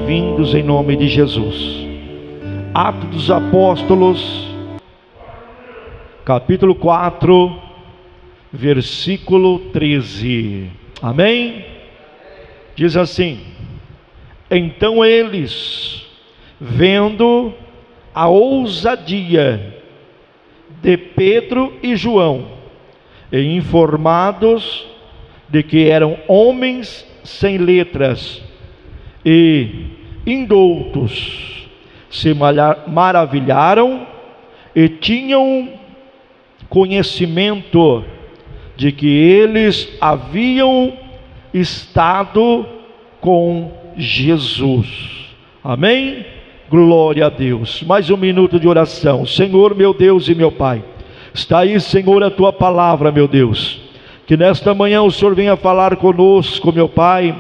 bem-vindos em nome de Jesus. Atos dos Apóstolos, capítulo 4, versículo 13. Amém? Diz assim: então eles, vendo a ousadia de Pedro e João, e informados de que eram homens sem letras e indoutos, se maravilharam e tinham conhecimento de que eles haviam estado com Jesus. Amém? Glória a Deus. Mais um minuto de oração. Senhor, meu Deus e meu Pai, está aí, Senhor, a tua palavra, meu Deus. Que nesta manhã o Senhor venha falar conosco, meu Pai,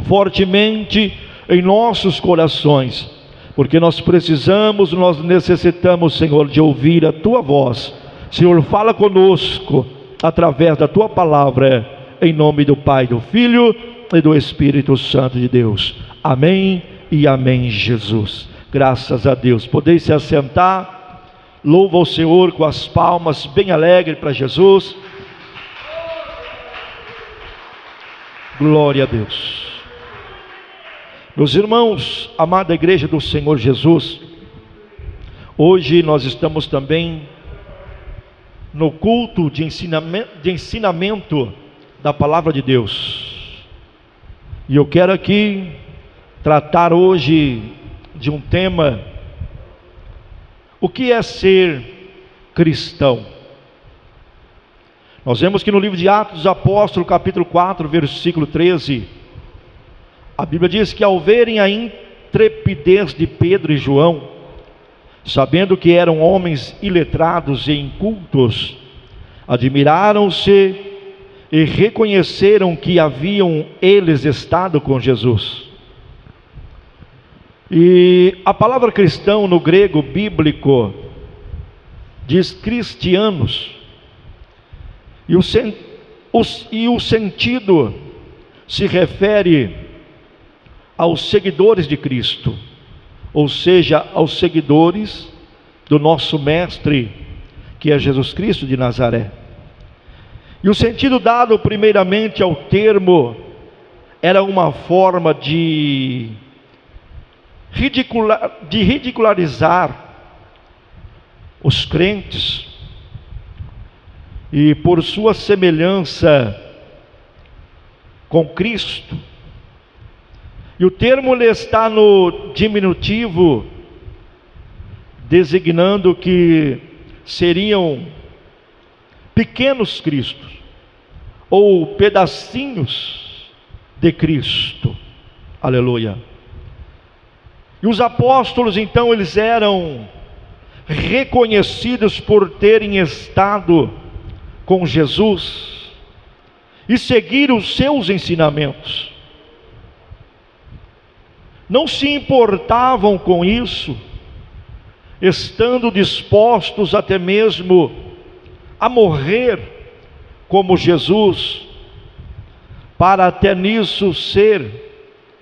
fortemente em nossos corações, porque nós precisamos, nós necessitamos, Senhor, de ouvir a tua voz. Senhor, fala conosco através da tua palavra, em nome do Pai, do Filho e do Espírito Santo de Deus. Amém e amém, Jesus. Graças a Deus. Podeis se assentar. Louva o Senhor com as palmas bem alegre para Jesus. Glória a Deus. Meus irmãos, amada igreja do Senhor Jesus, hoje nós estamos também no culto de ensinamento da palavra de Deus. E eu quero aqui tratar hoje de um tema: o que é ser cristão? Nós vemos que no livro de Atos dos Apóstolos, capítulo 4, versículo 13, a Bíblia diz que ao verem a intrepidez de Pedro e João, sabendo que eram homens iletrados e incultos, admiraram-se e reconheceram que haviam eles estado com Jesus. E a palavra cristão no grego bíblico diz cristianos, e o sentido se refere aos seguidores de Cristo, ou seja, aos seguidores do nosso mestre, que é Jesus Cristo de Nazaré. E o sentido dado primeiramente ao termo era uma forma de ridicularizar os crentes, e por sua semelhança com Cristo. E o termo ele está no diminutivo, designando que seriam pequenos cristos, ou pedacinhos de Cristo. Aleluia. E os apóstolos então, eles eram reconhecidos por terem estado com Jesus e seguir os seus ensinamentos. Não se importavam com isso, estando dispostos até mesmo a morrer como Jesus, para até nisso ser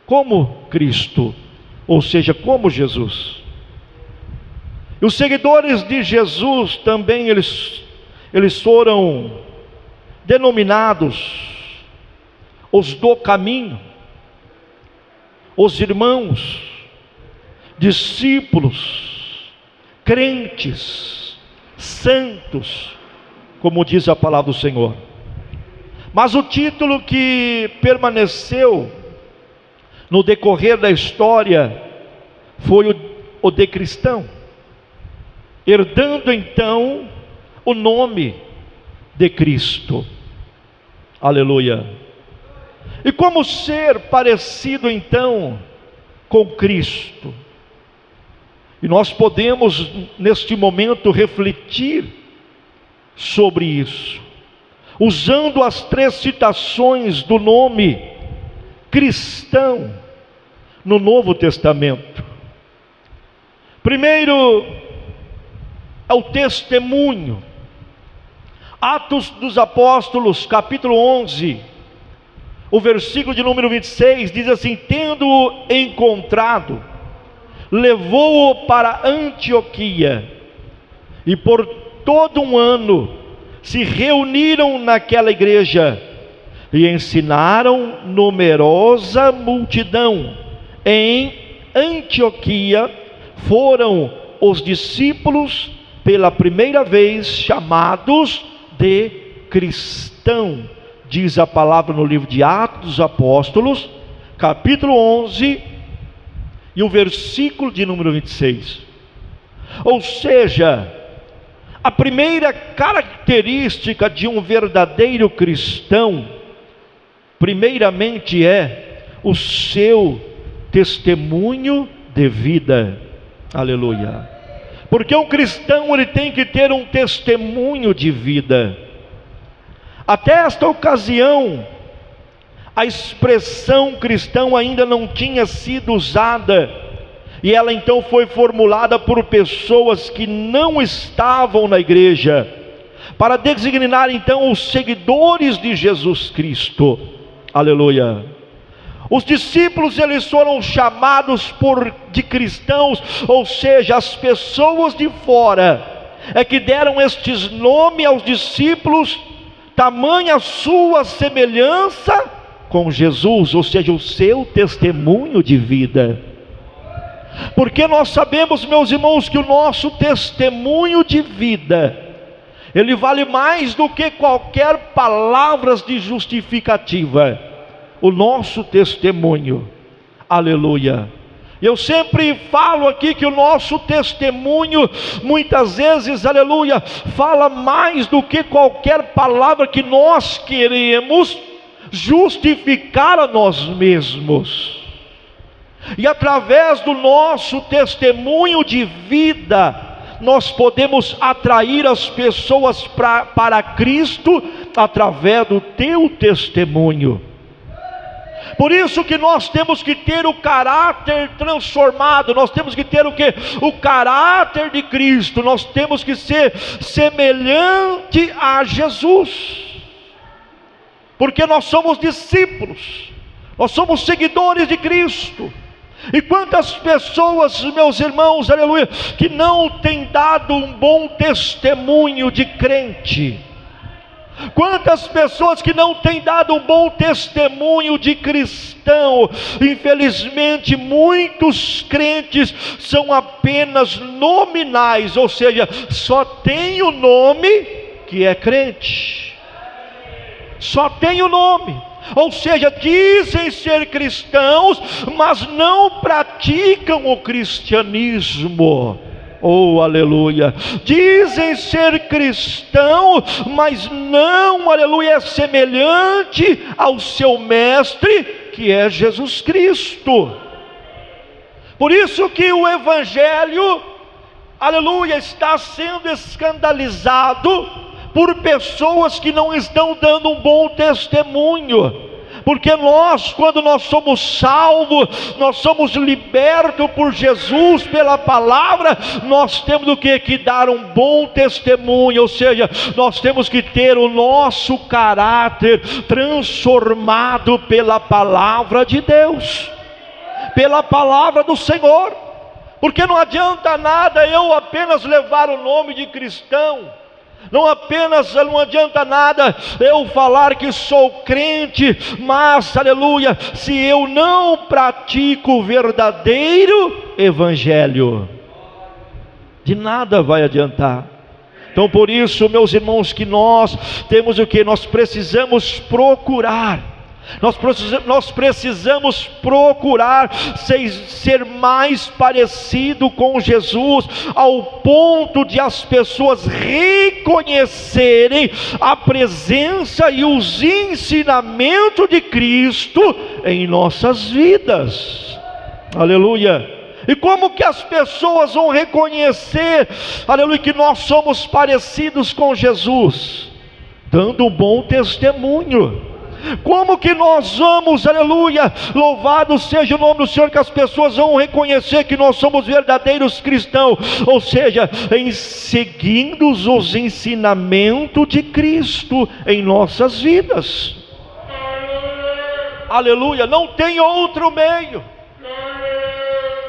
como Cristo, ou seja, como Jesus. E os seguidores de Jesus também, eles foram denominados os do caminho, os irmãos, discípulos, crentes, santos, como diz a palavra do Senhor. Mas o título que permaneceu no decorrer da história foi o de cristão, herdando então o nome de Cristo. Aleluia. E como ser parecido então com Cristo? E nós podemos neste momento refletir sobre isso, usando as 3 citações do nome cristão no Novo Testamento. Primeiro é o testemunho. Atos dos Apóstolos, capítulo 11, o versículo de número 26 diz assim: tendo-o encontrado, levou-o para Antioquia, e por todo um ano se reuniram naquela igreja, e ensinaram numerosa multidão. Em Antioquia foram os discípulos pela primeira vez chamados de cristão, diz a palavra no livro de Atos dos Apóstolos, capítulo 11, e o versículo de número 26. Ou seja, a primeira característica de um verdadeiro cristão, primeiramente, é o seu testemunho de vida. Aleluia. Porque um cristão, ele tem que ter um testemunho de vida. Até esta ocasião, a expressão cristão ainda não tinha sido usada, e ela então foi formulada por pessoas que não estavam na igreja, para designar então os seguidores de Jesus Cristo. Aleluia. Os discípulos, eles foram chamados de cristãos, ou seja, as pessoas de fora é que deram estes nomes aos discípulos, tamanha a sua semelhança com Jesus, ou seja, o seu testemunho de vida. Porque nós sabemos, meus irmãos, que o nosso testemunho de vida, ele vale mais do que qualquer palavras de justificativa. O nosso testemunho, aleluia. Eu sempre falo aqui que o nosso testemunho, muitas vezes, aleluia, fala mais do que qualquer palavra que nós queremos justificar a nós mesmos. E através do nosso testemunho de vida, nós podemos atrair as pessoas para Cristo, através do teu testemunho. Por isso que nós temos que ter o caráter transformado, nós temos que ter o quê? O caráter de Cristo, nós temos que ser semelhante a Jesus, porque nós somos discípulos, nós somos seguidores de Cristo. E quantas pessoas, meus irmãos, aleluia, que não têm dado um bom testemunho de crente, quantas pessoas que não têm dado um bom testemunho de cristão. Infelizmente, muitos crentes são apenas nominais, ou seja, só tem o nome que é crente, só tem o nome, ou seja, dizem ser cristãos, mas não praticam o cristianismo. Oh, aleluia. Dizem ser cristão, mas não, aleluia, é semelhante ao seu mestre, que é Jesus Cristo. Por isso que o evangelho, aleluia, está sendo escandalizado por pessoas que não estão dando um bom testemunho. Porque nós, quando nós somos salvos, nós somos libertos por Jesus, pela palavra, nós temos o que? Que dar um bom testemunho, ou seja, nós temos que ter o nosso caráter transformado pela palavra de Deus, pela palavra do Senhor. Porque não adianta nada eu apenas levar o nome de cristão, não adianta nada eu falar que sou crente, mas, aleluia, se eu não pratico o verdadeiro evangelho, de nada vai adiantar. Então, por isso, meus irmãos, que nós temos o que? Nós precisamos procurar. Nós precisamos procurar ser mais parecido com Jesus, ao ponto de as pessoas reconhecerem a presença e os ensinamentos de Cristo em nossas vidas. Aleluia. E como que as pessoas vão reconhecer, aleluia, que nós somos parecidos com Jesus? Dando um bom testemunho. Como que nós vamos, aleluia, louvado seja o nome do Senhor, que as pessoas vão reconhecer que nós somos verdadeiros cristãos? Ou seja, em seguindo os ensinamentos de Cristo em nossas vidas. aleluia, não tem outro meio.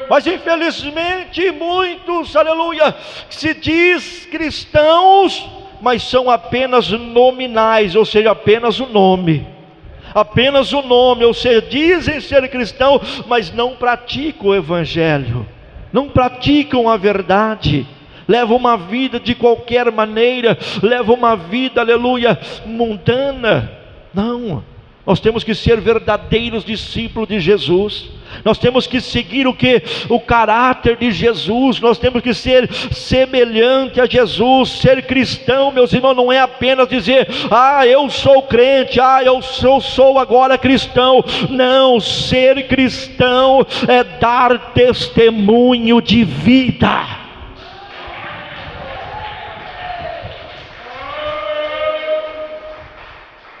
Mas infelizmente muitos, aleluia, se diz cristãos, mas são apenas nominais, ou seja, apenas o nome. Apenas o nome, ou seja, dizem ser cristãos, mas não praticam o evangelho, não praticam a verdade, levam uma vida de qualquer maneira, levam uma vida, aleluia, mundana. Não, nós temos que ser verdadeiros discípulos de Jesus. Nós temos que seguir o que? O caráter de Jesus. Nós temos que ser semelhante a Jesus. Ser cristão, meus irmãos, não é apenas dizer: ah, eu sou crente, ah, eu sou agora cristão. Não, ser cristão é dar testemunho de vida.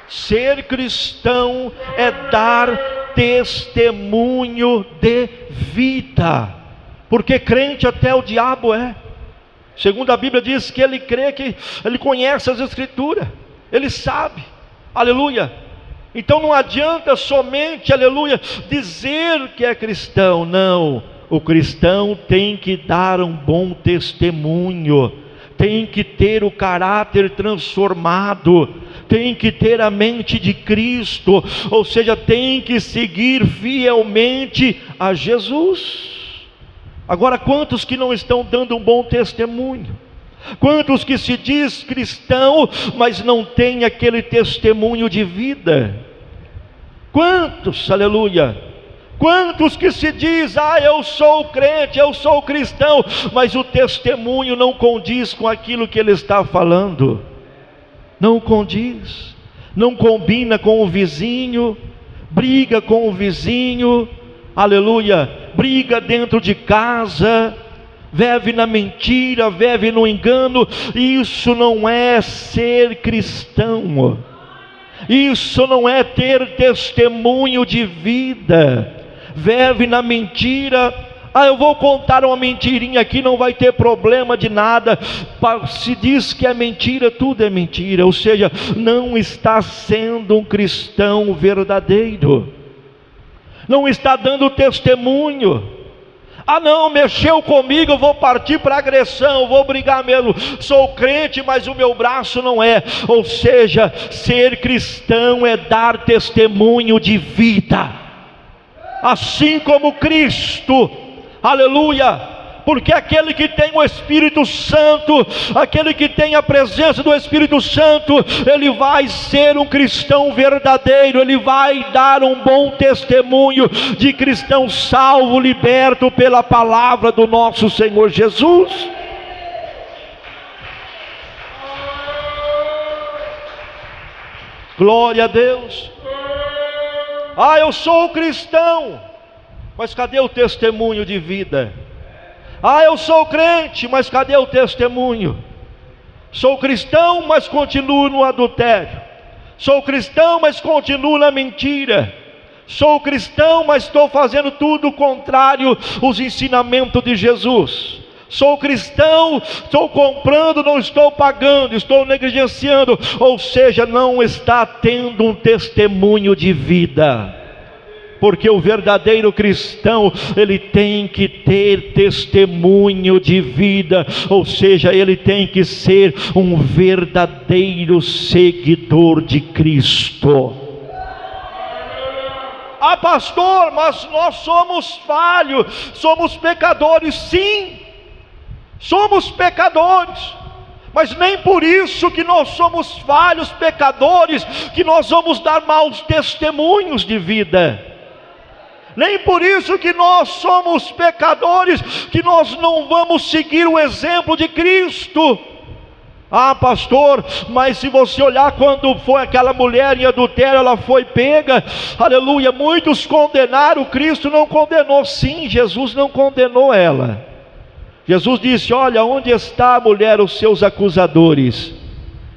Ser cristão é dar testemunho de vida, porque crente até o diabo é. Segundo a Bíblia diz que ele crê, que ele conhece as Escrituras, ele sabe, aleluia. Então não adianta somente, aleluia, dizer que é cristão. Não, o cristão tem que dar um bom testemunho, tem que ter o caráter transformado, tem que ter a mente de Cristo, ou seja, tem que seguir fielmente a Jesus. Agora, quantos que não estão dando um bom testemunho? Quantos que se diz cristão, mas não tem aquele testemunho de vida? Quantos, aleluia? Quantos que se diz: ah, eu sou crente, eu sou cristão, mas o testemunho não condiz com aquilo que ele está falando. Não condiz, não combina com o vizinho, briga com o vizinho, aleluia, briga dentro de casa, vive na mentira, vive no engano. Isso não é ser cristão, isso não é ter testemunho de vida. Vive na mentira. Ah, eu vou contar uma mentirinha aqui, não vai ter problema de nada. Se diz que é mentira, tudo é mentira. Ou seja, não está sendo um cristão verdadeiro, não está dando testemunho. Ah não, mexeu comigo, eu vou partir para agressão, vou brigar mesmo. Sou crente, mas o meu braço não é. Ou seja, ser cristão é dar testemunho de vida, assim como Cristo, aleluia. Porque aquele que tem o Espírito Santo, aquele que tem a presença do Espírito Santo, ele vai ser um cristão verdadeiro, ele vai dar um bom testemunho de cristão salvo, liberto pela palavra do nosso Senhor Jesus. Glória a Deus. Ah, eu sou cristão, mas cadê o testemunho de vida? Ah, eu sou crente, mas cadê o testemunho? Sou cristão, mas continuo no adultério. Sou cristão, mas continuo na mentira. Sou cristão, mas estou fazendo tudo contrário aos ensinamentos de Jesus. Sou cristão, estou comprando, não estou pagando, estou negligenciando. Ou seja, não está tendo um testemunho de vida. Porque o verdadeiro cristão, ele tem que ter testemunho de vida, ou seja, ele tem que ser um verdadeiro seguidor de Cristo. Ah, pastor, mas nós somos falhos, somos pecadores. Sim, somos pecadores, mas nem por isso que nós somos falhos, pecadores, que nós vamos dar maus testemunhos de vida. Nem por isso que nós somos pecadores, que nós não vamos seguir o exemplo de Cristo. Ah, pastor, mas se você olhar quando foi aquela mulher em adultério, ela foi pega, aleluia, muitos condenaram, Cristo não condenou. Sim, Jesus não condenou ela. Jesus disse: olha, onde está, mulher, os seus acusadores?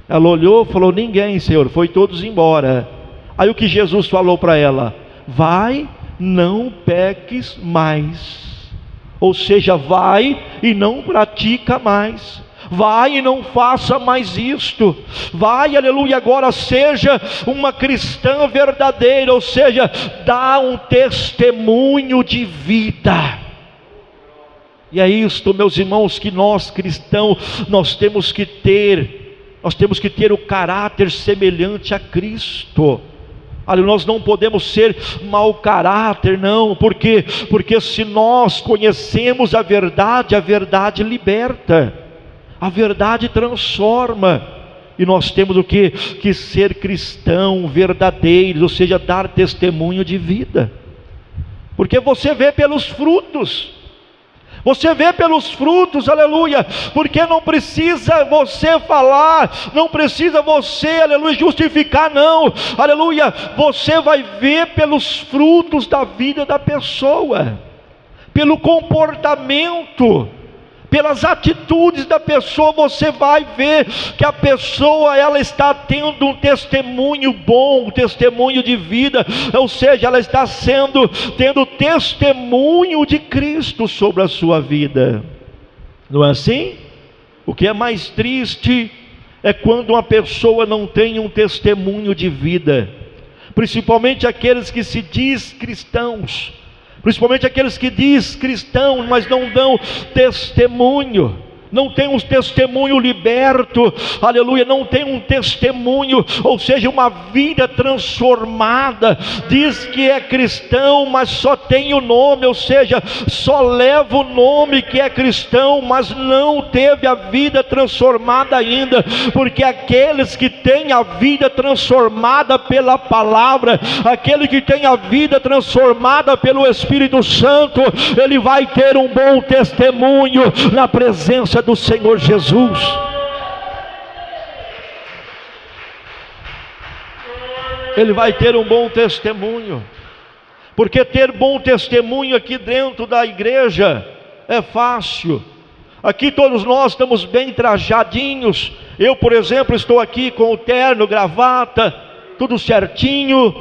Ela olhou e falou: ninguém, Senhor, foi todos embora. Aí o que Jesus falou para ela? Vai, não peques mais. Ou seja, vai e não pratica mais. Vai e não faça mais isto. Vai, aleluia, agora seja uma cristã verdadeira, ou seja, dá um testemunho de vida. E é isto, meus irmãos, que nós cristãos, nós temos que ter o caráter semelhante a Cristo. Nós não podemos ser mau caráter, não, porque se nós conhecemos a verdade liberta, a verdade transforma, e nós temos o que ser cristão verdadeiro, ou seja, dar testemunho de vida, porque você vê pelos frutos. Você vê pelos frutos, aleluia, porque não precisa você falar, não precisa você, aleluia, justificar, não, aleluia, você vai ver pelos frutos da vida da pessoa, pelo comportamento, pelas atitudes da pessoa, você vai ver que a pessoa, ela está tendo um testemunho bom, um testemunho de vida, ou seja, ela está tendo testemunho de Cristo sobre a sua vida. Não é assim? O que é mais triste é quando uma pessoa não tem um testemunho de vida, principalmente aqueles que se diz cristãos, principalmente aqueles que diz cristão, mas não dão testemunho, não tem um testemunho liberto, aleluia, não tem um testemunho, ou seja, uma vida transformada, diz que é cristão, mas só tem o nome, ou seja, só leva o nome que é cristão, mas não teve a vida transformada ainda, porque aqueles que têm a vida transformada pela palavra, aquele que tem a vida transformada pelo Espírito Santo, ele vai ter um bom testemunho na presença do Senhor Jesus. Ele vai ter um bom testemunho, porque ter bom testemunho aqui dentro da igreja é fácil. Aqui todos nós estamos bem trajadinhos. Eu, por exemplo, estou aqui com o terno, gravata, tudo certinho.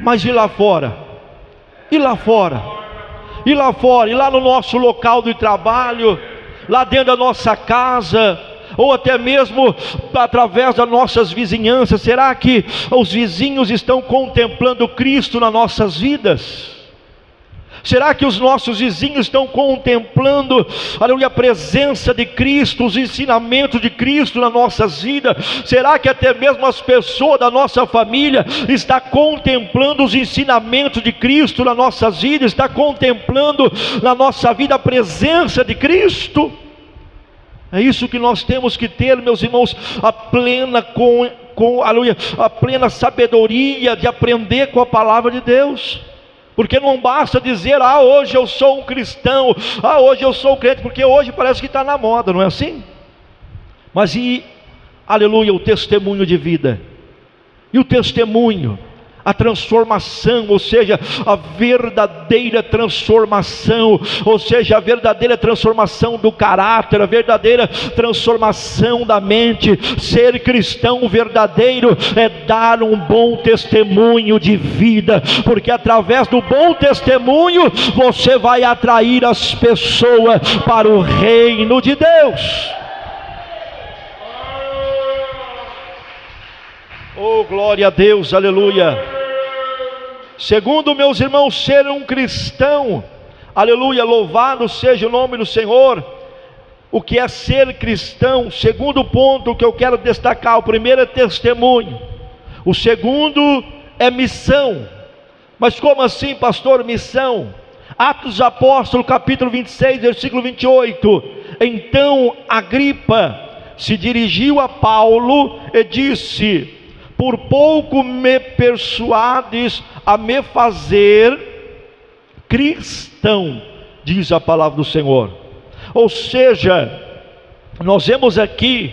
Mas e lá fora? E lá fora? E lá fora? E lá no nosso local de trabalho, lá dentro da nossa casa, ou até mesmo através das nossas vizinhanças, será que os vizinhos estão contemplando Cristo nas nossas vidas? Será que os nossos vizinhos estão contemplando, aleluia, a presença de Cristo, os ensinamentos de Cristo nas nossas vidas? Será que até mesmo as pessoas da nossa família estão contemplando os ensinamentos de Cristo nas nossas vidas? Está contemplando na nossa vida a presença de Cristo? É isso que nós temos que ter, meus irmãos, a plena aleluia, a plena sabedoria de aprender com a palavra de Deus. Porque não basta dizer, hoje eu sou um cristão, hoje eu sou um crente, porque hoje parece que está na moda, não é assim? Mas aleluia, o testemunho de vida, e o testemunho, a transformação, ou seja, a verdadeira transformação, ou seja, a verdadeira transformação do caráter, a verdadeira transformação da mente. Ser cristão verdadeiro é dar um bom testemunho de vida, porque através do bom testemunho você vai atrair as pessoas para o reino de Deus. Oh, glória a Deus, aleluia. Segundo, meus irmãos, ser um cristão, aleluia, louvado seja o nome do Senhor. O que é ser cristão? Segundo ponto que eu quero destacar: o primeiro é testemunho, o segundo é missão. Mas como assim, pastor, missão? Atos dos Apóstolos, capítulo 26, versículo 28. Então Agripa se dirigiu a Paulo e disse: por pouco me persuades a me fazer cristão, diz a palavra do Senhor. Ou seja, nós vemos aqui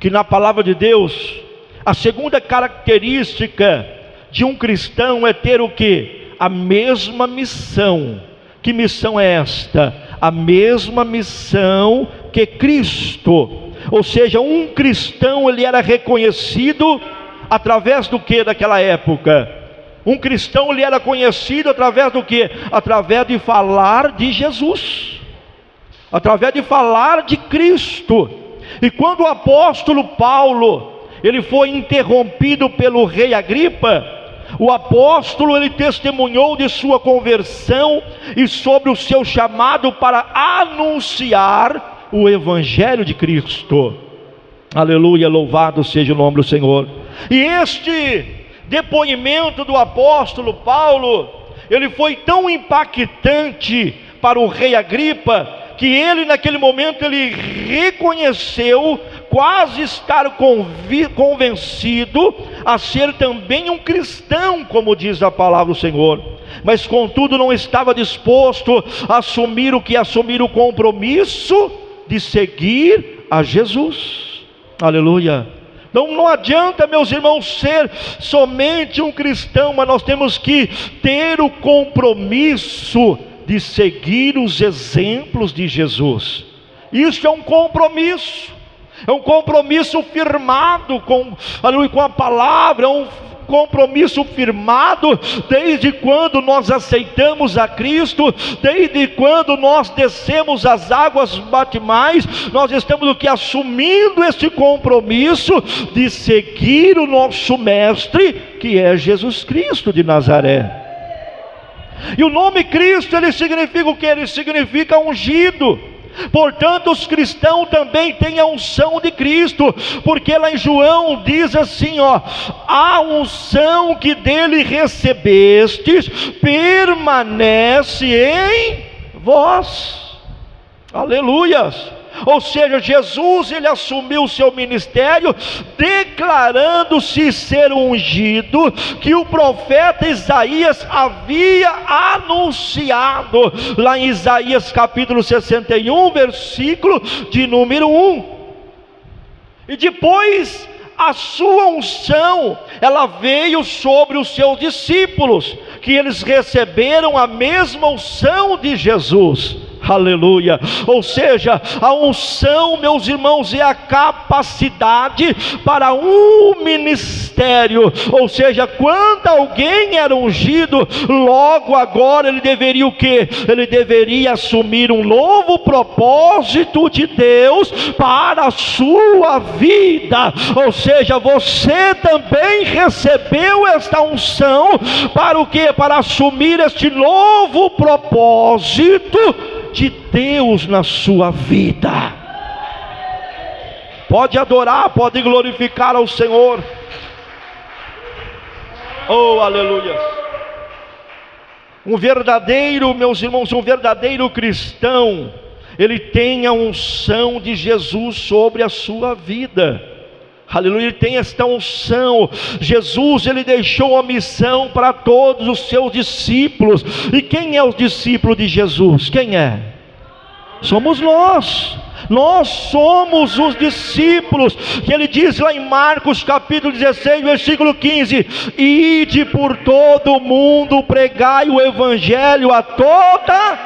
que na palavra de Deus, a segunda característica de um cristão é ter o quê? A mesma missão. Que missão é esta? A mesma missão que Cristo. Ou seja, um cristão, ele era reconhecido através do que daquela época? Um cristão, ele era conhecido através do que? Através de falar de Jesus, através de falar de Cristo. E quando o apóstolo Paulo, ele foi interrompido pelo rei Agripa, o apóstolo, ele testemunhou de sua conversão e sobre o seu chamado para anunciar o evangelho de Cristo. Aleluia, louvado seja o nome do Senhor. E este depoimento do apóstolo Paulo, ele foi tão impactante para o rei Agripa, que ele naquele momento ele reconheceu quase estar convencido a ser também um cristão, como diz a palavra do Senhor, mas contudo não estava disposto a assumir o compromisso de seguir a Jesus. Aleluia. Não adianta, meus irmãos, ser somente um cristão, mas nós temos que ter o compromisso de seguir os exemplos de Jesus. Isso é um compromisso firmado com a palavra, é um compromisso firmado desde quando nós aceitamos a Cristo, desde quando nós descemos as águas batimais, nós estamos assumindo esse compromisso de seguir o nosso mestre, que é Jesus Cristo de Nazaré. E o nome Cristo, ele significa o que? Ele significa ungido. Portanto, os cristãos também têm a unção de Cristo, porque lá em João diz assim, a unção que dele recebestes permanece em vós. Aleluias. Ou seja, Jesus, ele assumiu o seu ministério, declarando-se ser ungido, que o profeta Isaías havia anunciado, lá em Isaías capítulo 61, versículo de número 1. E depois, a sua unção, ela veio sobre os seus discípulos, que eles receberam a mesma unção de Jesus. Aleluia. Ou seja, a unção, meus irmãos, é a capacidade para um ministério. Ou seja, quando alguém era ungido, logo agora ele deveria o quê? Ele deveria assumir um novo propósito de Deus para a sua vida. Ou seja, você também recebeu esta unção para o quê? Para assumir este novo propósito de Deus na sua vida. Pode adorar, pode glorificar ao Senhor. Oh, aleluia. Meus irmãos, um verdadeiro cristão, ele tem a unção de Jesus sobre a sua vida. Aleluia, ele tem esta unção. Jesus, ele deixou a missão para todos os seus discípulos. E quem é o discípulo de Jesus? Quem é? Somos nós. Nós somos os discípulos, que ele diz lá em Marcos capítulo 16, versículo 15: ide por todo o mundo, pregai o evangelho a toda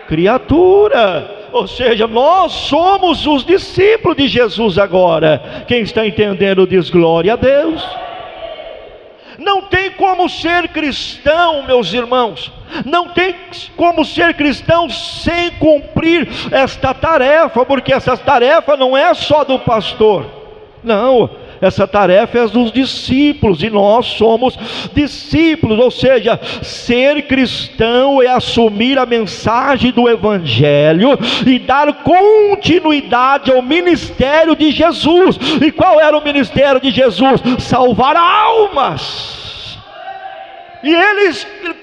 criatura. Ou seja, nós somos os discípulos de Jesus agora. Quem está entendendo diz glória a Deus. Não tem como ser cristão, meus irmãos, não tem como ser cristão sem cumprir esta tarefa, porque essa tarefa não é só do pastor, não, essa tarefa é dos discípulos, e nós somos discípulos. Ou seja, ser cristão é assumir a mensagem do evangelho e dar continuidade ao ministério de Jesus. E qual era o ministério de Jesus? Salvar almas. E ele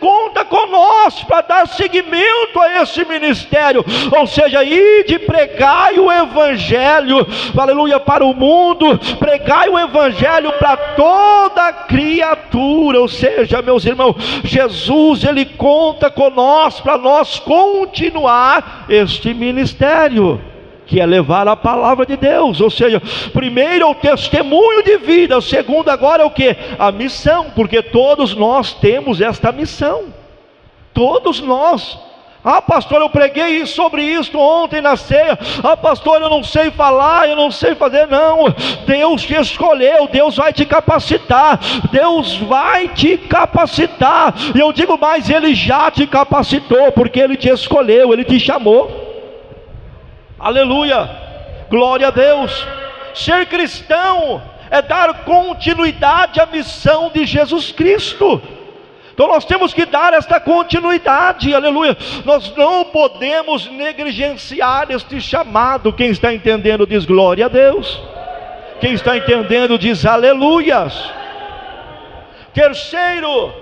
conta conosco para dar seguimento a esse ministério. Ou seja, ide, pregai o evangelho, aleluia, para o mundo, pregai o evangelho para toda criatura. Ou seja, meus irmãos, Jesus, ele conta conosco para nós continuar este ministério, que é levar a palavra de Deus. Ou seja, primeiro é o testemunho de vida, o segundo agora é o que? A missão, porque todos nós temos esta missão, todos nós. Pastor, eu preguei sobre isso ontem na ceia. Pastor, eu não sei falar, eu não sei fazer. Não, Deus te escolheu, Deus vai te capacitar, Deus vai te capacitar. E eu digo mais, Ele já te capacitou, porque Ele te escolheu, Ele te chamou. Aleluia. Glória a Deus. Ser cristão é dar continuidade à missão de Jesus Cristo. Então nós temos que dar esta continuidade, aleluia. Nós não podemos negligenciar este chamado. Quem está entendendo diz glória a Deus. Quem está entendendo diz aleluias. Terceiro,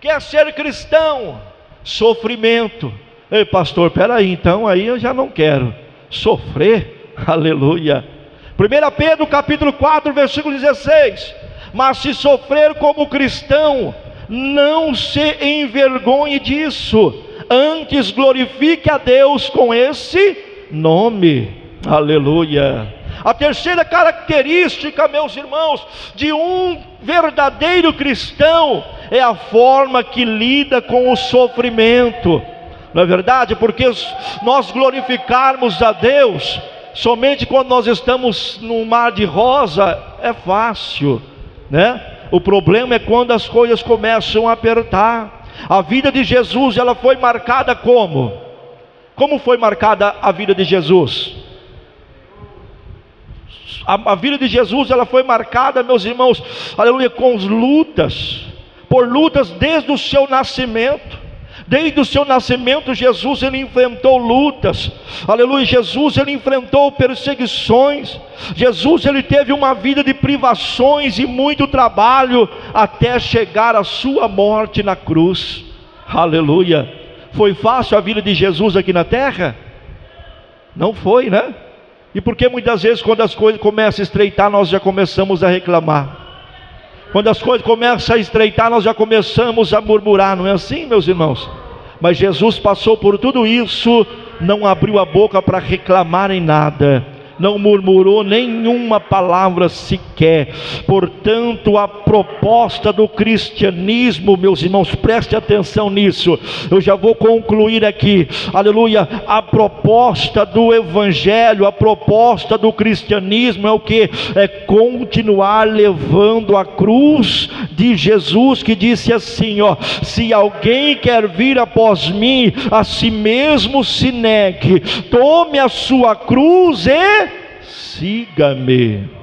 quer ser cristão? Sofrimento. Ei pastor, peraí, então aí eu já não quero sofrer, aleluia. 1 Pedro capítulo 4 versículo 16: mas se sofrer como cristão, não se envergonhe disso, antes glorifique a Deus com esse nome, aleluia. A terceira característica, meus irmãos, de um verdadeiro cristão é a forma que lida com o sofrimento. Não é verdade? Porque nós glorificarmos a Deus somente quando nós estamos num mar de rosa é fácil, né? O problema é quando as coisas começam a apertar. A vida de Jesus, ela foi marcada como? Como foi marcada a vida de Jesus? A vida de Jesus, ela foi marcada, meus irmãos, aleluia, com lutas. Por lutas desde o seu nascimento. Desde o seu nascimento, Jesus, ele enfrentou lutas, aleluia. Jesus, ele enfrentou perseguições. Jesus, ele teve uma vida de privações e muito trabalho, até chegar à sua morte na cruz, aleluia. Foi fácil a vida de Jesus aqui na terra? Não foi, né? E por que muitas vezes quando as coisas começam a estreitar, nós já começamos a reclamar? Quando as coisas começam a estreitar, nós já começamos a murmurar, não é assim, meus irmãos? Mas Jesus passou por tudo isso, não abriu a boca para reclamar em nada, não murmurou nenhuma palavra sequer. Portanto, a proposta do cristianismo, meus irmãos, preste atenção nisso, eu já vou concluir aqui, aleluia. A proposta do evangelho, a proposta do cristianismo é o que? É continuar levando a cruz de Jesus, que disse assim, ó: se alguém quer vir após mim, a si mesmo se negue, tome a sua cruz e siga-me.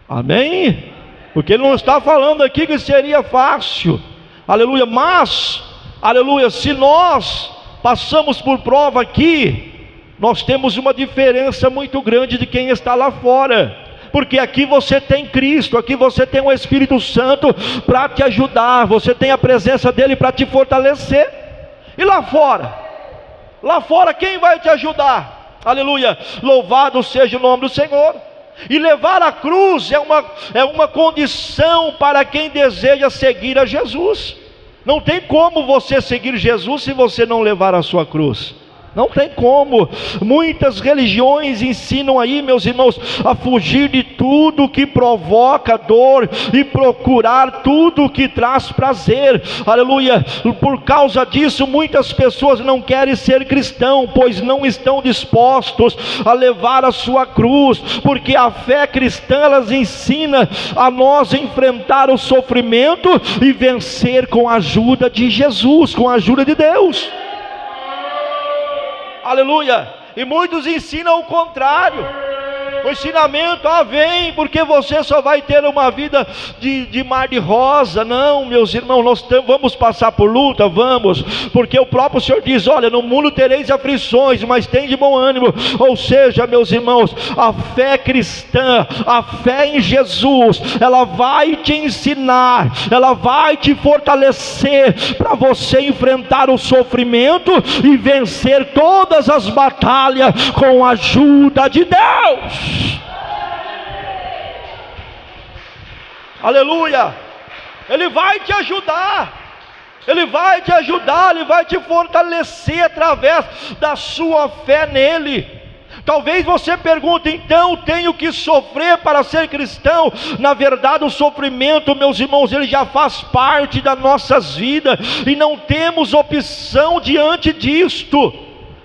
Amém? Porque ele não está falando aqui que seria fácil, aleluia. Mas, aleluia, se nós passamos por prova aqui, nós temos uma diferença muito grande de quem está lá fora. Porque aqui você tem Cristo, aqui você tem o Espírito Santo para te ajudar, você tem a presença dele para te fortalecer. E lá fora? Lá fora quem vai te ajudar? Aleluia, louvado seja o nome do Senhor. E levar a cruz é uma condição para quem deseja seguir a Jesus. Não tem como você seguir Jesus se você não levar a sua cruz. Não tem como. Muitas religiões ensinam aí, meus irmãos, a fugir de tudo que provoca dor e procurar tudo que traz prazer, aleluia. Por causa disso, muitas pessoas não querem ser cristão, pois não estão dispostos a levar a sua cruz, porque a fé cristã, elas ensina a nós enfrentar o sofrimento e vencer com a ajuda de Jesus, com a ajuda de Deus. Aleluia. E muitos ensinam o contrário. O ensinamento, vem, porque você só vai ter uma vida de mar de rosa. Não, meus irmãos, nós vamos passar por luta, vamos, porque o próprio Senhor diz, olha, no mundo tereis aflições, mas tem de bom ânimo. Ou seja, meus irmãos, a fé cristã, a fé em Jesus, ela vai te ensinar, ela vai te fortalecer, para você enfrentar o sofrimento e vencer todas as batalhas com a ajuda de Deus. Aleluia. Ele vai te ajudar, Ele vai te ajudar, Ele vai te fortalecer através da sua fé nele. Talvez você pergunte, então tenho que sofrer para ser cristão? Na verdade o sofrimento, meus irmãos, ele já faz parte das nossas vidas, e não temos opção diante disto.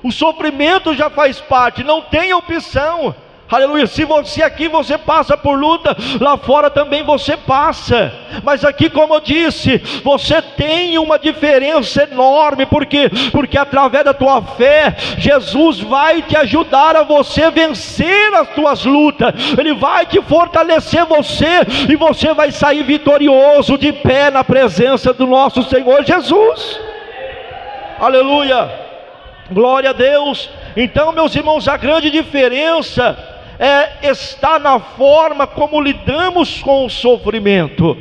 O sofrimento já faz parte, não tem opção. Aleluia. Se você aqui você passa por luta, lá fora também você passa. Mas aqui, como eu disse, você tem uma diferença enorme, porque através da tua fé, Jesus vai te ajudar a você vencer as tuas lutas. Ele vai te fortalecer você, e você vai sair vitorioso, de pé na presença do nosso Senhor Jesus. Aleluia. Glória a Deus. Então, meus irmãos, a grande diferença está na forma como lidamos com o sofrimento,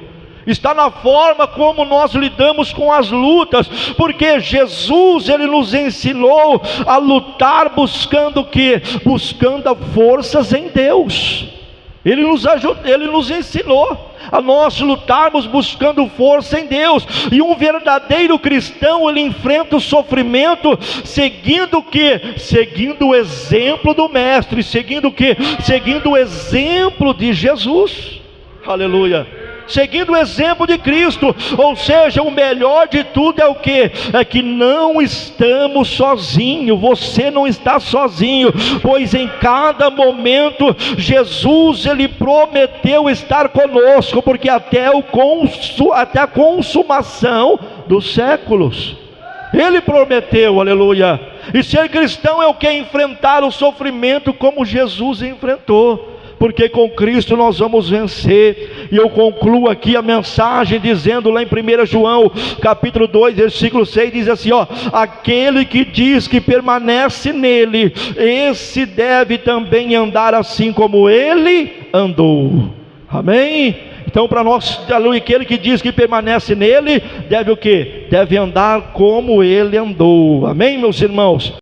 está na forma como nós lidamos com as lutas, porque Jesus, Ele nos ensinou a lutar buscando o quê? Buscando forças em Deus. Ele nos ajudou, Ele nos ensinou a nós lutarmos buscando força em Deus. E um verdadeiro cristão, ele enfrenta o sofrimento seguindo o quê? Seguindo o exemplo do Mestre, seguindo o quê? Seguindo o exemplo de Jesus. Aleluia. Seguindo o exemplo de Cristo. Ou seja, o melhor de tudo é o que? É que não estamos sozinhos. Você não está sozinho, pois em cada momento Jesus, Ele prometeu estar conosco, porque até a consumação dos séculos Ele prometeu. Aleluia. E ser cristão é o que? Enfrentar o sofrimento como Jesus enfrentou, porque com Cristo nós vamos vencer. E eu concluo aqui a mensagem dizendo lá em 1 João capítulo 2 versículo 6, diz assim, aquele que diz que permanece nele, esse deve também andar assim como ele andou. Amém? Então, para nós, aquele que diz que permanece nele, deve o quê? Deve andar como ele andou. Amém, meus irmãos?